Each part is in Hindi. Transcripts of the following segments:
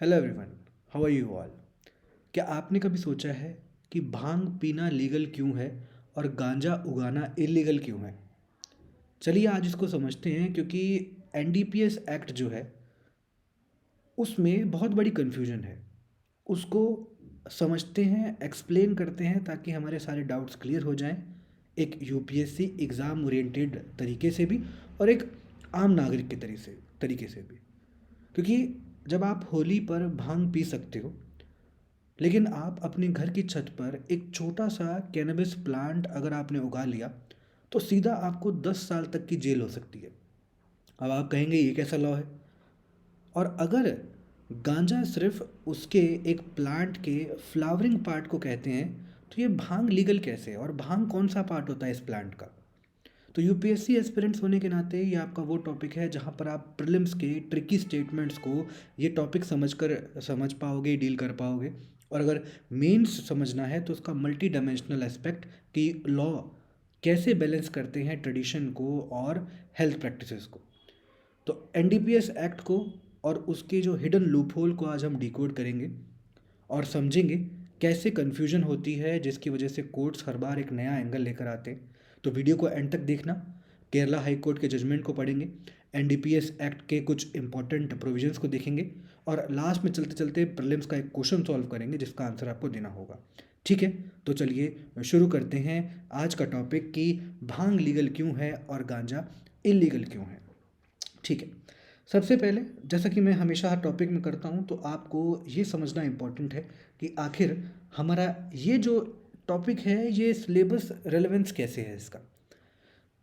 Hello everyone, how are you all. क्या आपने कभी सोचा है कि भांग पीना लीगल क्यों है और गांजा उगाना इलीगल क्यों है? चलिए आज इसको समझते हैं, क्योंकि एनडीपीएस एक्ट जो है उसमें बहुत बड़ी कन्फ्यूजन है। उसको समझते हैं, एक्सप्लेन करते हैं ताकि हमारे सारे डाउट्स क्लियर हो जाएं, एक यूपीएससी एग्ज़ाम ओरिएंटेड तरीके से भी और एक आम नागरिक के तरीके से भी। क्योंकि जब आप होली पर भांग पी सकते हो, लेकिन आप अपने घर की छत पर एक छोटा सा कैनबिस प्लांट अगर आपने उगा लिया तो सीधा आपको 10 साल तक की जेल हो सकती है। अब आप कहेंगे ये कैसा लॉ है? और अगर गांजा सिर्फ उसके एक प्लांट के फ्लावरिंग पार्ट को कहते हैं, तो ये भांग लीगल कैसे है और भांग कौन सा पार्ट होता है इस प्लांट का? तो यूपीएससी एस्पिरेंट्स होने के नाते ये आपका वो टॉपिक है जहाँ पर आप प्रीलिम्स के ट्रिकी स्टेटमेंट्स को ये टॉपिक समझ पाओगे, डील कर पाओगे। और अगर मेंस समझना है तो उसका मल्टी डायमेंशनल एस्पेक्ट कि लॉ कैसे बैलेंस करते हैं ट्रेडिशन को और हेल्थ प्रैक्टिसेस को। तो एनडीपीएस एक्ट को और उसके जो हिडन लूपहोल को आज हम डिकोड करेंगे और समझेंगे कैसे कन्फ्यूजन होती है, जिसकी वजह से कोर्ट्स हर बार एक नया एंगल लेकर आते हैं। तो वीडियो को एंड तक देखना। केरला हाई कोर्ट के जजमेंट को पढ़ेंगे, एनडीपीएस एक्ट के कुछ इंपॉर्टेंट प्रोविजंस को देखेंगे और लास्ट में चलते चलते प्रीलिम्स का एक क्वेश्चन सॉल्व करेंगे जिसका आंसर आपको देना होगा। ठीक है, तो चलिए शुरू करते हैं आज का टॉपिक कि भांग लीगल क्यों है और गांजा इलीगल क्यों है। ठीक है, सबसे पहले जैसा कि मैं हमेशा हर टॉपिक में करता हूँ, तो आपको ये समझना इम्पोर्टेंट है कि आखिर हमारा ये जो टॉपिक है ये सिलेबस रेलेवेंस कैसे है इसका।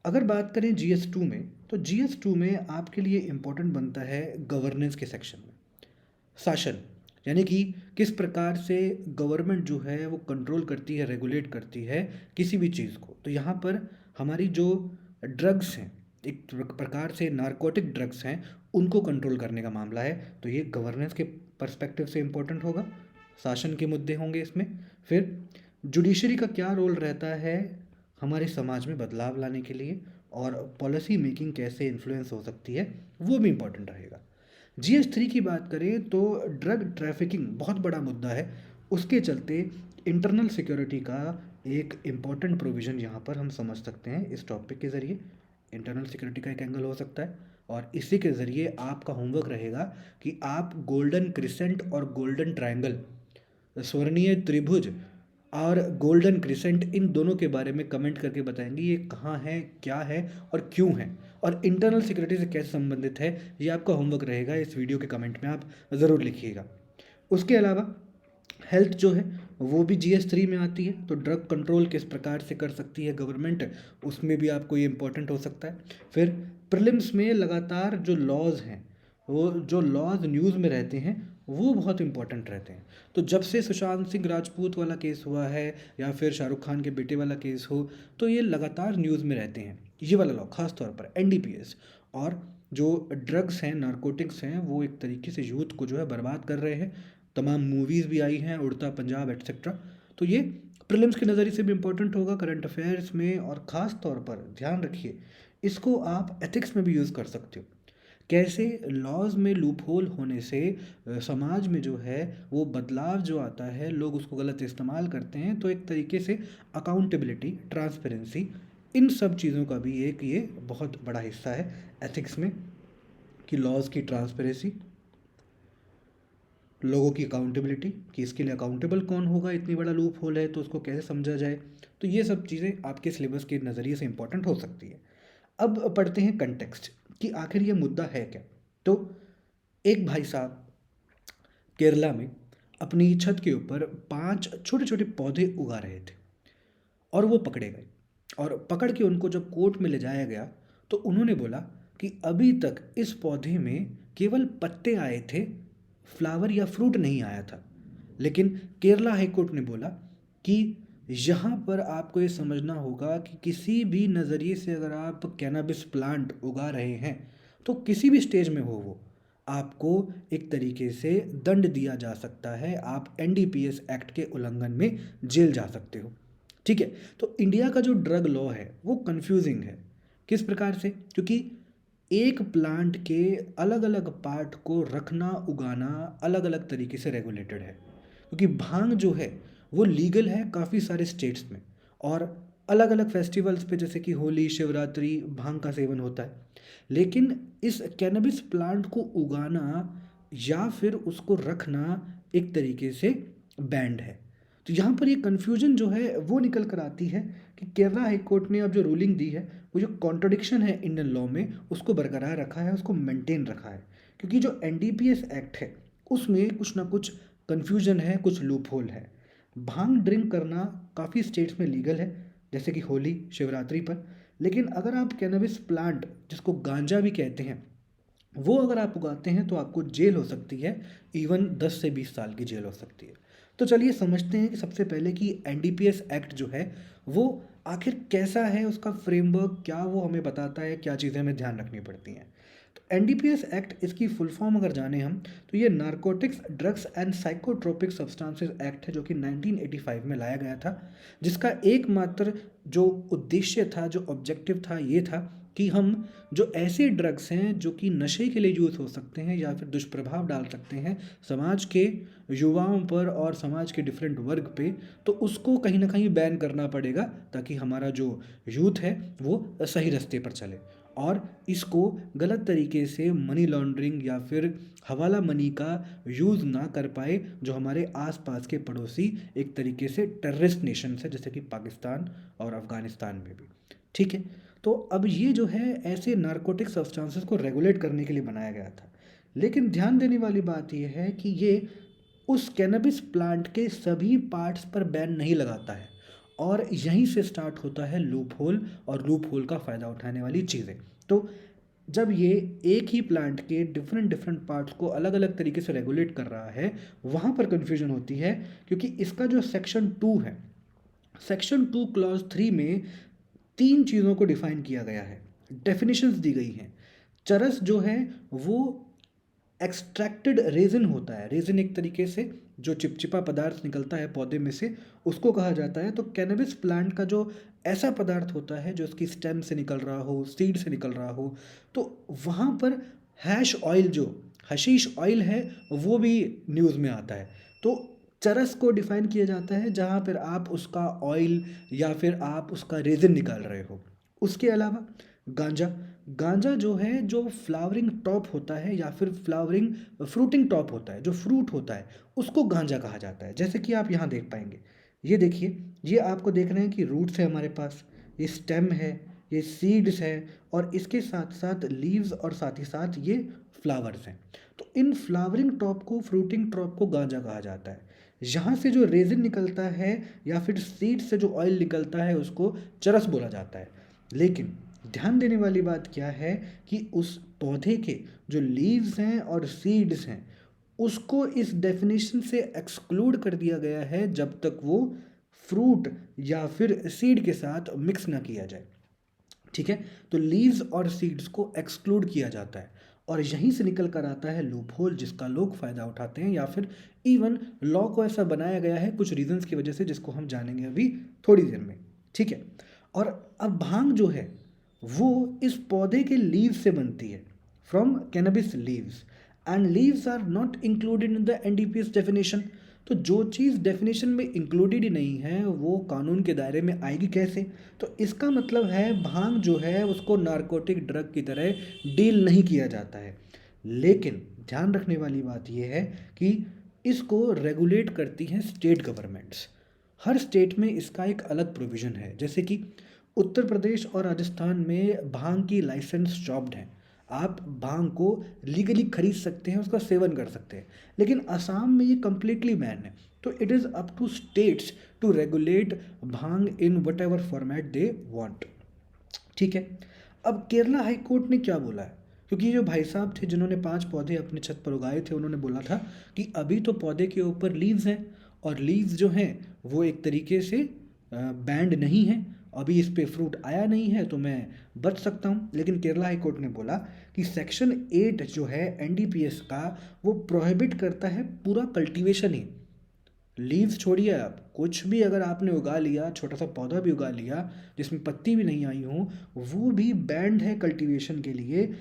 अगर बात करें GS2 में, तो GS2 में आपके लिए इम्पोर्टेंट बनता है गवर्नेंस के सेक्शन में शासन, यानी कि किस प्रकार से गवर्नमेंट जो है वो कंट्रोल करती है, रेगुलेट करती है किसी भी चीज़ को। तो यहाँ पर हमारी जो ड्रग्स हैं, एक प्रकार से नारकोटिक ड्रग्स हैं, उनको कंट्रोल करने का मामला है। तो ये गवर्नेंस के पर्सपेक्टिव से इम्पोर्टेंट होगा, शासन के मुद्दे होंगे इसमें। फिर जुडिशरी का क्या रोल रहता है हमारे समाज में बदलाव लाने के लिए, और पॉलिसी मेकिंग कैसे इन्फ्लुएंस हो सकती है, वो भी इम्पोर्टेंट रहेगा। GS3 की बात करें तो ड्रग ट्रैफिकिंग बहुत बड़ा मुद्दा है, उसके चलते इंटरनल सिक्योरिटी का एक इम्पॉर्टेंट प्रोविज़न यहाँ पर हम समझ सकते हैं इस टॉपिक के ज़रिए। इंटरनल सिक्योरिटी का एक एंगल हो सकता है और इसी के ज़रिए आपका होमवर्क रहेगा कि आप गोल्डन क्रिसेंट और गोल्डन ट्रायंगल, स्वर्णीय त्रिभुज और गोल्डन क्रिसेंट, इन दोनों के बारे में कमेंट करके बताएंगे ये कहाँ है, क्या है और क्यों है, और इंटरनल सिक्योरिटी से कैसे संबंधित है। ये आपका होमवर्क रहेगा, इस वीडियो के कमेंट में आप ज़रूर लिखिएगा। उसके अलावा हेल्थ जो है वो भी GS3 में आती है, तो ड्रग कंट्रोल किस प्रकार से कर सकती है गवर्नमेंट, उसमें भी आपको ये इम्पोर्टेंट हो सकता है। फिर प्रीलिम्स में लगातार जो लॉज हैं, वो जो लॉज न्यूज़ में रहते हैं वो बहुत इंपॉर्टेंट रहते हैं। तो जब से सुशांत सिंह राजपूत वाला केस हुआ है या फिर शाहरुख खान के बेटे वाला केस हो, तो ये लगातार न्यूज़ में रहते हैं, ये वाला लॉ खास तौर पर एनडीपीएस। और जो ड्रग्स हैं, नारकोटिक्स हैं, वो एक तरीके से यूथ को जो है बर्बाद कर रहे हैं। तमाम मूवीज़ भी आई हैं, उड़ता पंजाब एट्सेट्रा। तो ये प्रीलिम्स के नज़रिए से भी इम्पोर्टेंट होगा करंट अफेयर्स में, और ख़ास तौर पर ध्यान रखिए इसको आप एथिक्स में भी यूज़ कर सकते हो। कैसे लॉज में लूपहोल होने से समाज में जो है वो बदलाव जो आता है, लोग उसको गलत इस्तेमाल करते हैं। तो एक तरीके से अकाउंटेबिलिटी, ट्रांसपेरेंसी, इन सब चीज़ों का भी एक ये बहुत बड़ा हिस्सा है एथिक्स में, कि लॉज की ट्रांसपेरेंसी, लोगों की अकाउंटेबिलिटी, कि इसके लिए अकाउंटेबल कौन होगा, इतनी बड़ा लूप होल है तो उसको कैसे समझा जाए। तो ये सब चीज़ें आपके सिलेबस के नज़रिए से इंपॉर्टेंट हो सकती है। अब पढ़ते हैं कंटेक्स्ट कि आखिर ये मुद्दा है क्या। तो एक भाई साहब केरला में अपनी छत के ऊपर 5 छोटे छोटे पौधे उगा रहे थे और वो पकड़े गए। और पकड़ के उनको जब कोर्ट में ले जाया गया तो उन्होंने बोला कि अभी तक इस पौधे में केवल पत्ते आए थे, फ्लावर या फ्रूट नहीं आया था। लेकिन केरला हाई कोर्ट ने बोला कि यहाँ पर आपको ये समझना होगा कि किसी भी नज़रिए से अगर आप कैनाबिस प्लांट उगा रहे हैं तो किसी भी स्टेज में हो वो, आपको एक तरीके से दंड दिया जा सकता है, आप एनडीपीएस एक्ट के उल्लंघन में जेल जा सकते हो। ठीक है, तो इंडिया का जो ड्रग लॉ है वो कंफ्यूजिंग है। किस प्रकार से? क्योंकि एक प्लांट के अलग अलग पार्ट को रखना उगाना अलग अलग तरीके से रेगुलेटेड है, क्योंकि भांग जो है वो लीगल है काफ़ी सारे स्टेट्स में, और अलग अलग फेस्टिवल्स पे जैसे कि होली शिवरात्रि भांग का सेवन होता है। लेकिन इस कैनबिस प्लांट को उगाना या फिर उसको रखना एक तरीके से बैंड है। तो यहाँ पर ये कन्फ्यूजन जो है वो निकल कर आती है कि केरला हाई कोर्ट ने अब जो रूलिंग दी है वो जो कॉन्ट्रडिक्शन है इंडियन लॉ में उसको बरकरार रखा है, उसको मेंटेन रखा है। क्योंकि जो एनडीपीएस एक्ट है उसमें कुछ ना कुछ कन्फ्यूजन है, कुछ लूप होल है। भांग ड्रिंक करना काफ़ी स्टेट्स में लीगल है, जैसे कि होली शिवरात्रि पर। लेकिन अगर आप कैनबिस प्लांट, जिसको गांजा भी कहते हैं, वो अगर आप उगाते हैं तो आपको जेल हो सकती है, इवन 10 से 20 साल की जेल हो सकती है। तो चलिए समझते हैं कि सबसे पहले कि एनडीपीएस एक्ट जो है वो आखिर कैसा है, उसका फ्रेमवर्क क्या वो हमें बताता है, क्या चीज़ें हमें ध्यान रखनी पड़ती हैं। तो एनडीपीएस एक्ट, इसकी फुल फॉर्म अगर जाने हम, तो ये narcotics drugs and psychotropic substances act है, जो कि 1985 में लाया गया था। जिसका एकमात्र जो उद्देश्य था, जो ऑब्जेक्टिव था, ये था कि हम जो ऐसे ड्रग्स हैं जो कि नशे के लिए यूज़ हो सकते हैं या फिर दुष्प्रभाव डाल सकते हैं समाज के युवाओं पर और समाज के डिफरेंट वर्ग पे, तो उसको कहीं ना कहीं बैन करना पड़ेगा, ताकि हमारा जो यूथ है वो सही रास्ते पर चले, और इसको गलत तरीके से मनी लॉन्ड्रिंग या फिर हवाला मनी का यूज़ ना कर पाए, जो हमारे आसपास के पड़ोसी एक तरीके से टेररिस्ट नेशन है, जैसे कि पाकिस्तान और अफ़गानिस्तान में भी। ठीक है। तो अब ये जो है ऐसे नारकोटिक सब्सटेंसेस को रेगुलेट करने के लिए बनाया गया था। लेकिन ध्यान देने वाली बात यह है कि ये उस कैनबिस प्लांट के सभी पार्ट्स पर बैन नहीं लगाता है, और यहीं से स्टार्ट होता है लूप होल, और लूप होल का फ़ायदा उठाने वाली चीज़ें। तो जब ये एक ही प्लांट के डिफरेंट डिफरेंट पार्ट्स को अलग अलग तरीके से रेगुलेट कर रहा है, वहाँ पर कन्फ्यूजन होती है। क्योंकि इसका जो सेक्शन 2 है, सेक्शन 2 क्लॉज 3 में 3 चीज़ों को डिफाइन किया गया है, डेफिनेशंस दी गई हैं। चरस जो है वो एक्सट्रैक्टेड रेजिन होता है। रेजिन एक तरीके से जो चिपचिपा पदार्थ निकलता है पौधे में से, उसको कहा जाता है। तो कैनबिस प्लांट का जो ऐसा पदार्थ होता है जो उसकी स्टेम से निकल रहा हो, सीड से निकल रहा हो, तो वहाँ पर हैश ऑयल, जो हशीश ऑयल है, वो भी न्यूज़ में आता है। तो चरस को डिफाइन किया जाता है जहाँ पर आप उसका ऑयल या फिर आप उसका रेजिन निकाल रहे हो। उसके अलावा गांजा, गांजा जो है, जो फ्लावरिंग टॉप होता है या फिर फ्लावरिंग फ्रूटिंग टॉप होता है, जो फ्रूट होता है, उसको गांजा कहा जाता है। जैसे कि आप यहाँ देख पाएंगे, ये देखिए, ये आपको देख रहे हैं कि रूट्स है हमारे पास, ये स्टेम है, ये सीड्स है, और इसके साथ साथ लीव्स, और साथ ही साथ ये फ्लावर्स हैं। तो इन फ्लावरिंग टॉप को, फ्रूटिंग टॉप को गांजा कहा जाता है। यहाँ से जो रेजिन निकलता है या फिर सीड से जो ऑयल निकलता है उसको चरस बोला जाता है। लेकिन ध्यान देने वाली बात क्या है कि उस पौधे के जो लीव्स हैं और सीड्स हैं, उसको इस डेफिनेशन से एक्सक्लूड कर दिया गया है जब तक वो फ्रूट या फिर सीड के साथ मिक्स ना किया जाए। ठीक है। तो लीव्स और सीड्स को एक्सक्लूड किया जाता है, और यहीं से निकल कर आता है लूप होल, जिसका लोग फ़ायदा उठाते हैं, या फिर इवन लॉ को ऐसा बनाया गया है कुछ रीजंस की वजह से, जिसको हम जानेंगे अभी थोड़ी देर में। ठीक है। और अब भांग जो है वो इस पौधे के लीव्स से बनती है, from cannabis leaves, and leaves are not included in the NDPS definition. तो जो चीज़ डेफिनेशन में इंक्लूडेड ही नहीं है वो कानून के दायरे में आएगी कैसे? तो इसका मतलब है भांग जो है उसको नारकोटिक ड्रग की तरह डील नहीं किया जाता है। लेकिन ध्यान रखने वाली बात यह है कि इसको रेगुलेट करती हैं स्टेट गवर्नमेंट्स। हर स्टेट में इसका एक अलग प्रोविज़न है। जैसे कि उत्तर प्रदेश और राजस्थान में भांग की लाइसेंस जॉब्ड हैं, आप भांग को लीगली खरीद सकते हैं, उसका सेवन कर सकते हैं। लेकिन असम में ये कम्प्लीटली बैन है। तो it is up to states to regulate bhang in whatever format they want. ठीक है। अब केरला हाई कोर्ट ने क्या बोला है, क्योंकि ये जो भाई साहब थे जिन्होंने 5 पौधे अपनी छत पर उगाए थे, उन्होंने बोला था कि अभी तो पौधे के ऊपर लीव्स हैं, और लीव्स जो हैं वो एक तरीके से बैंड नहीं है, अभी इस पे फ्रूट आया नहीं है, तो मैं बच सकता हूँ। लेकिन केरला हाई कोर्ट ने बोला कि सेक्शन 8 जो है एनडीपीएस का, वो प्रोहिबिट करता है पूरा कल्टीवेशन ही। लीव्स छोड़िए, आप कुछ भी अगर आपने उगा लिया, छोटा सा पौधा भी उगा लिया जिसमें पत्ती भी नहीं आई हो, वो भी बैंड है कल्टीवेशन के लिए,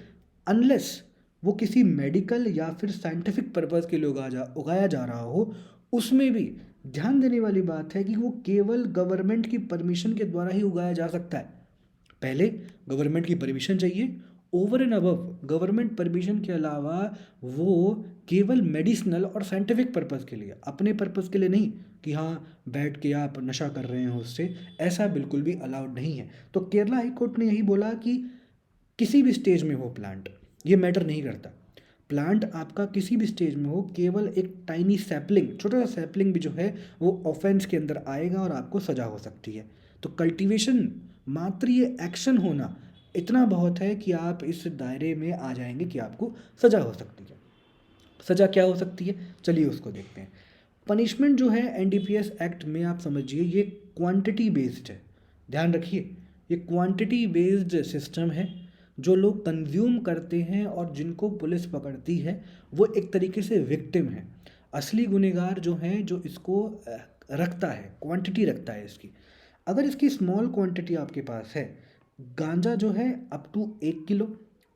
अनलेस वो किसी मेडिकल या फिर साइंटिफिक पर्पज़ के लिए उगाया जा रहा हो, उसमें भी ध्यान देने वाली बात है कि वो केवल गवर्नमेंट की परमिशन के द्वारा ही उगाया जा सकता है। पहले गवर्नमेंट की परमिशन चाहिए, over and above government permission के अलावा वो केवल मेडिसिनल और साइंटिफिक पर्पज़ के लिए, अपने पर्पज़ के लिए नहीं कि हाँ बैठ के आप नशा कर रहे हो उससे, ऐसा बिल्कुल भी अलाउड नहीं है। तो केरला हाई कोर्ट ने यही बोला कि किसी भी स्टेज में हो प्लांट, ये मैटर नहीं करता। प्लांट आपका किसी भी स्टेज में हो, केवल एक टाइनी सैपलिंग, छोटा सा सैपलिंग भी जो है वो ऑफेंस के अंदर आएगा और आपको सज़ा हो सकती है। तो कल्टीवेशन, मात्र ये एक्शन होना इतना बहुत है कि आप इस दायरे में आ जाएंगे कि आपको सज़ा हो सकती है। सज़ा क्या हो सकती है, चलिए उसको देखते हैं। पनिशमेंट जो है एनडीपीएस एक्ट में आप समझिए ये क्वांटिटी बेस्ड है। ध्यान रखिए, ये क्वांटिटी बेस्ड सिस्टम है। जो लोग कंज्यूम करते हैं और जिनको पुलिस पकड़ती है वो एक तरीके से विक्टिम है। असली गुनहगार जो हैं, जो इसको रखता है, क्वांटिटी रखता है इसकी। अगर इसकी स्मॉल क्वांटिटी आपके पास है, गांजा जो है अप टू 1 किलो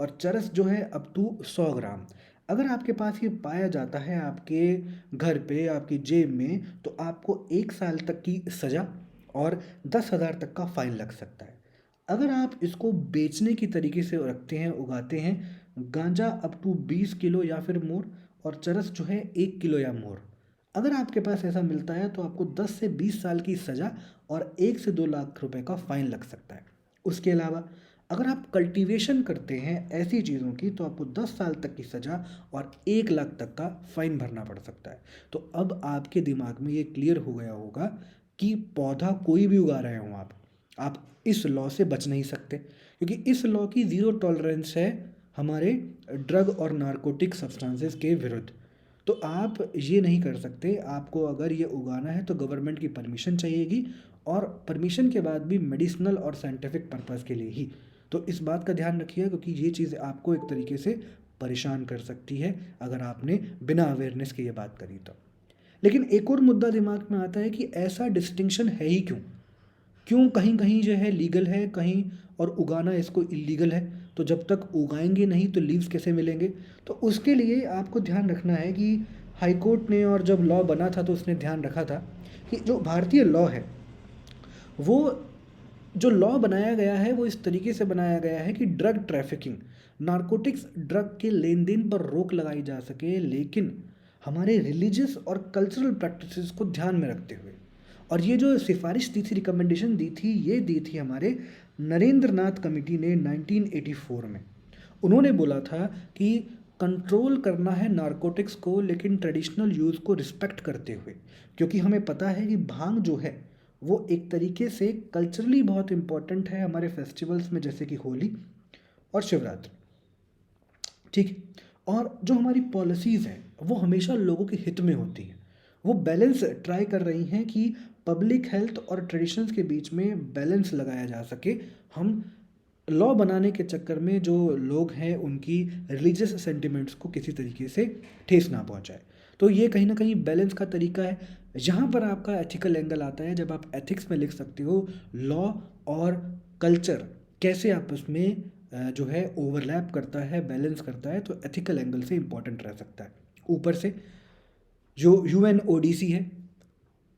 और चरस जो है अप टू 100 ग्राम, अगर आपके पास ये पाया जाता है आपके घर पे, आपकी जेब में, तो आपको 1 साल तक की सज़ा और 10,000 तक का फाइन लग सकता है। अगर आप इसको बेचने की तरीके से रखते हैं, उगाते हैं, गांजा अप टू 20 किलो या फिर मोर, और चरस जो है 1 किलो या मोर, अगर आपके पास ऐसा मिलता है तो आपको 10 से 20 साल की सज़ा और 1 से 2 लाख रुपए का फाइन लग सकता है। उसके अलावा अगर आप कल्टीवेशन करते हैं ऐसी चीज़ों की तो आपको 10 साल तक की सज़ा और 1 लाख तक का फाइन भरना पड़ सकता है। तो अब आपके दिमाग में ये क्लियर हो गया होगा कि पौधा कोई भी उगा रहे हो आप इस लॉ से बच नहीं सकते, क्योंकि इस लॉ की ज़ीरो टॉलरेंस है हमारे ड्रग और नारकोटिक सब्सटेंसेस के विरुद्ध। तो आप ये नहीं कर सकते। आपको अगर ये उगाना है तो गवर्नमेंट की परमिशन चाहिएगी, और परमिशन के बाद भी मेडिसिनल और साइंटिफिक पर्पज़ के लिए ही। तो इस बात का ध्यान रखिए, क्योंकि ये चीज़ आपको एक तरीके से परेशान कर सकती है अगर आपने बिना अवेयरनेस के ये बात करी तो। लेकिन एक और मुद्दा दिमाग में आता है कि ऐसा डिस्टिंक्शन है ही क्यों? क्यों कहीं कहीं जो है लीगल है, कहीं और उगाना इसको इलीगल है? तो जब तक उगाएंगे नहीं तो लीव्स कैसे मिलेंगे? तो उसके लिए आपको ध्यान रखना है कि हाई कोर्ट ने, और जब लॉ बना था तो उसने ध्यान रखा था कि जो भारतीय लॉ है, वो जो लॉ बनाया गया है वो इस तरीके से बनाया गया है कि ड्रग ट्रैफिकिंग, नारकोटिक्स ड्रग के लेन देन पर रोक लगाई जा सके, लेकिन हमारे रिलीजियस और कल्चरल प्रैक्टिसेस को ध्यान में रखते हुए। और ये जो सिफारिश दी थी, रिकमेंडेशन दी थी, ये दी थी हमारे नरेंद्र नाथ कमेटी ने 1984 में। उन्होंने बोला था कि कंट्रोल करना है नारकोटिक्स को, लेकिन ट्रेडिशनल यूज़ को रिस्पेक्ट करते हुए, क्योंकि हमें पता है कि भांग जो है वो एक तरीके से कल्चरली बहुत इम्पॉर्टेंट है हमारे फेस्टिवल्स में, जैसे कि होली और शिवरात्रि। ठीक है। और जो हमारी पॉलिसीज़ हैं वो हमेशा लोगों के हित में होती हैं। वो बैलेंस ट्राई कर रही हैं कि पब्लिक हेल्थ और ट्रेडिशंस के बीच में बैलेंस लगाया जा सके। हम लॉ बनाने के चक्कर में जो लोग हैं उनकी रिलीजियस सेंटिमेंट्स को किसी तरीके से ठेस ना पहुंचाए। तो ये कहीं ना कहीं बैलेंस का तरीका है। यहाँ पर आपका एथिकल एंगल आता है, जब आप एथिक्स में लिख सकते हो लॉ और कल्चर कैसे आपस में जो है ओवरलैप करता है, बैलेंस करता है, तो एथिकल एंगल से इम्पॉर्टेंट रह सकता है। ऊपर से जो यूएनओडीसी है,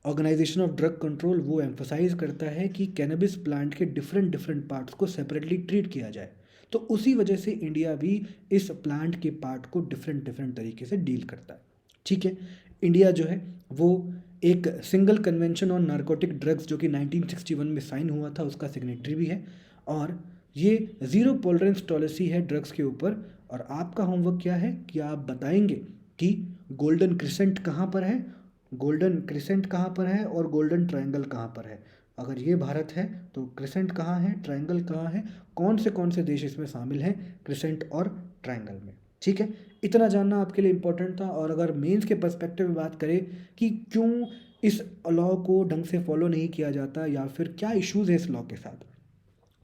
ऑर्गेनाइजेशन ऑफ ड्रग कंट्रोल, वो एम्फोसाइज करता है कि कैनबिस प्लांट के डिफरेंट डिफरेंट पार्ट्स को सेपरेटली ट्रीट किया जाए। तो उसी वजह से इंडिया भी इस प्लांट के पार्ट को डिफरेंट डिफरेंट तरीके से डील करता है। ठीक है। इंडिया जो है वो एक single convention on narcotic drugs जो कि 1961 में साइन हुआ था, उसका सिग्नेटरी भी है। और ये ज़ीरो टॉलरेंस पॉलिसी है ड्रग्स के ऊपर। और आपका होमवर्क क्या है कि आप बताएंगे कि गोल्डन क्रिसेंट कहाँ पर है, गोल्डन क्रिसेंट कहाँ पर है और गोल्डन ट्रायंगल कहाँ पर है। अगर ये भारत है तो क्रिसेंट कहाँ है, ट्रायंगल कहाँ है, कौन से देश इसमें शामिल हैं क्रिसेंट और ट्रायंगल में। ठीक है। इतना जानना आपके लिए इम्पोर्टेंट था। और अगर मेंस के पर्सपेक्टिव में बात करें कि क्यों इस लॉ को ढंग से फॉलो नहीं किया जाता या फिर क्या इश्यूज़ है इस लॉ के साथ,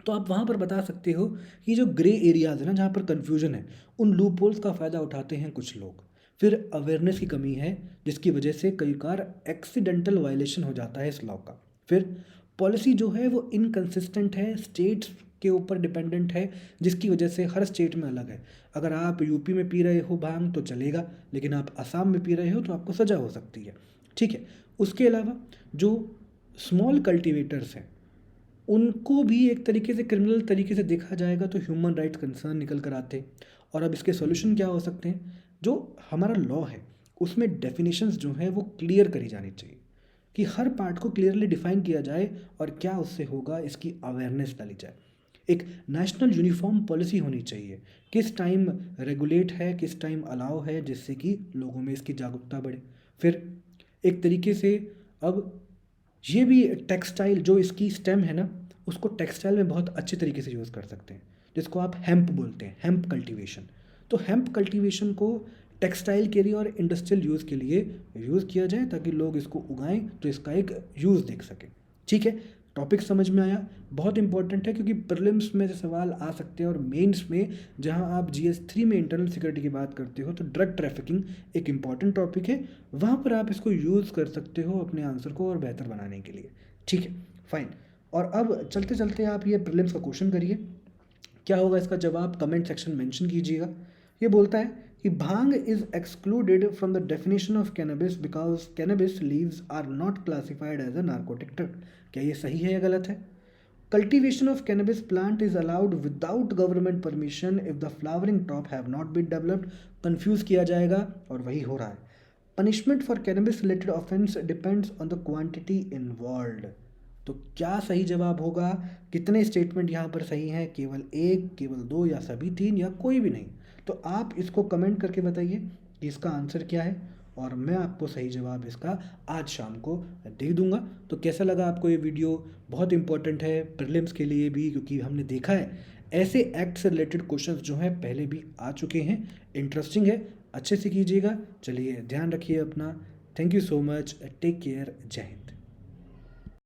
तो आप वहाँ पर बता सकते हो कि जो ग्रे एरियाज़ है ना, जहाँ पर कन्फ्यूजन है, उन लूप होल्स का फ़ायदा उठाते हैं कुछ लोग। फिर अवेयरनेस की कमी है, जिसकी वजह से कई बार एक्सीडेंटल वायलेशन हो जाता है इस लॉ का। फिर पॉलिसी जो है वो इनकंसिस्टेंट है, स्टेट्स के ऊपर डिपेंडेंट है, जिसकी वजह से हर स्टेट में अलग है। अगर आप यूपी में पी रहे हो भांग तो चलेगा, लेकिन आप असम में पी रहे हो तो आपको सज़ा हो सकती है। ठीक है। उसके अलावा जो स्मॉल कल्टीवेटर्स हैं उनको भी एक तरीके से क्रिमिनल तरीके से देखा जाएगा तो ह्यूमन राइट्स कंसर्न निकल कर आते हैं। और अब इसके सॉल्यूशन क्या हो सकते हैं? जो हमारा लॉ है उसमें डेफिनेशंस जो हैं वो क्लियर करी जानी चाहिए, कि हर पार्ट को क्लियरली डिफाइन किया जाए और क्या उससे होगा इसकी अवेयरनेस डाली जाए। एक नेशनल यूनिफॉर्म पॉलिसी होनी चाहिए, किस टाइम रेगुलेट है किस टाइम अलाउ है, जिससे कि लोगों में इसकी जागरूकता बढ़े। फिर एक तरीके से अब ये भी टेक्सटाइल जो इसकी स्टेम है ना, उसको टेक्सटाइल में बहुत अच्छे तरीके से यूज़ कर सकते हैं, जिसको आप हेम्प बोलते हैं, हेम्प कल्टीवेशन। तो हेम्प कल्टीवेशन को टेक्सटाइल के लिए और इंडस्ट्रियल यूज़ के लिए यूज़ किया जाए, ताकि लोग इसको उगाएं तो इसका एक यूज़ देख सकें। ठीक है। टॉपिक समझ में आया? बहुत इंपॉर्टेंट है, क्योंकि प्रीलिम्स में से सवाल आ सकते हैं और मेंस में जहां आप GS3 में इंटरनल सिक्योरिटी की बात करते हो तो ड्रग ट्रैफिकिंग एक इम्पॉर्टेंट टॉपिक है, वहाँ पर आप इसको यूज़ कर सकते हो अपने आंसर को और बेहतर बनाने के लिए। ठीक है, फाइन। और अब चलते चलते आप ये प्रीलिम्स का क्वेश्चन करिए, क्या होगा इसका जवाब कमेंट सेक्शन मेंशन कीजिएगा। ये बोलता है कि bhang is excluded from the definition of cannabis because cannabis leaves are not classified as a narcotic drug. क्या ये सही है या गलत है? Cultivation of cannabis plant is allowed without government permission if the flowering top have not been developed. Confuse किया जाएगा और वही हो रहा है। Punishment for cannabis related offence depends on the quantity involved. तो क्या सही जवाब होगा? कितने स्टेटमेंट यहाँ पर सही हैं? केवल एक, केवल दो, या सभी तीन, या कोई भी नहीं? तो आप इसको कमेंट करके बताइए कि इसका आंसर क्या है, और मैं आपको सही जवाब इसका आज शाम को दे दूंगा। तो कैसा लगा आपको ये वीडियो? बहुत इंपॉर्टेंट है प्रीलिम्स के लिए भी, क्योंकि हमने देखा है ऐसे एक्ट से रिलेटेड क्वेश्चंस जो हैं पहले भी आ चुके हैं। इंटरेस्टिंग है, अच्छे से कीजिएगा। चलिए ध्यान रखिए अपना। Thank you so much, take care, Jai Hind.